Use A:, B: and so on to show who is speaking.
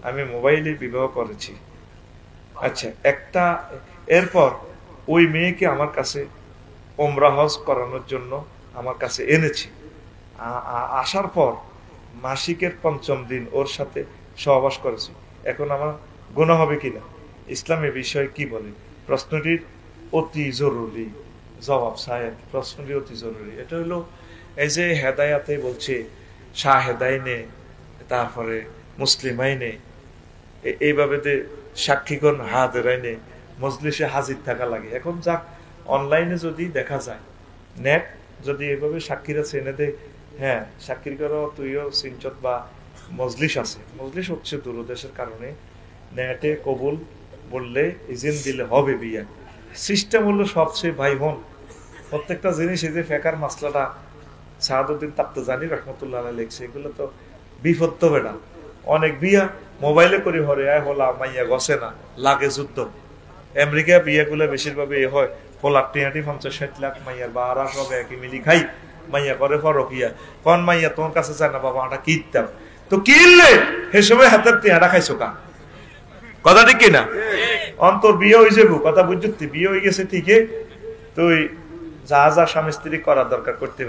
A: আমি মোবাইলে বিবাহ করেছি। আচ্ছা, একটা এরপর ওই মেয়েকে আমার কাছে ওমরা হজ করানোর জন্য আমার কাছে এনেছি। আসার পর মাসিকের ৫ম দিন ওর সাথে সহবাস করেছি। এখন আমার গুনাহ হবে কিনা, ইসলামে বিষয় কি বলে? প্রশ্নটির অতি জরুরি জবাব সাহেব, প্রশ্নটি অতি জরুরি। এটা হলো এই যে হেদায়াতে বলছে শাহেদাইনে, তারপরে মুসলিম আইনে, এইভাবে সাক্ষীগণ হাজিরাইনে মজলিসে হাজির থাকা লাগে। এখন যাক, অনলাইনে যদি দেখা যায়, নেট যদি এইভাবে সাক্ষীরা চেনে দেয়, হ্যাঁ সাক্ষীর করো তুইও সিনচত বা মজলিস আছে, মজলিস হচ্ছে দূরদেশের কারণে নেটে কবুল বললে ইজিন দিলে হবে বিয়া। সিস্টেম হলো সবচেয়ে ভাই বোন প্রত্যেকটা জিনিস, এই যে ফেকার মাসলাটা সাহাদুদ্দিন তাপ্তাজানি রহমতুল্লাহ লিখছে, এগুলো তো বিপদ তো বেটা। অনেক বিয়া মোবাইলে করে হরে আয় হলা মাইয়া গছে না, লাগে যুদ্ধ। আমেরিকা বিয়াগুলো বেশিরভাগ এ হয় ফলার টিয়াটি ৫০-৬০ লাখ মাইয়ার বা আর সবে একই মিলি খাই মাইয়া করে ফরকিয়া কোন মাইয়া তোমার কাছে চায় না বাবা আটা কিনতাম তো কিনলে সে সময় হাতের টিয়াটা খাইছো কা, কথা ঠিক কিনা? অন্তর বিয়ে হয়ে যাবো, কথা বুঝছি, বিয়ে হয়ে গেছে ঠিকই, তুই যা যা স্বামী স্ত্রী করার দরকার করতে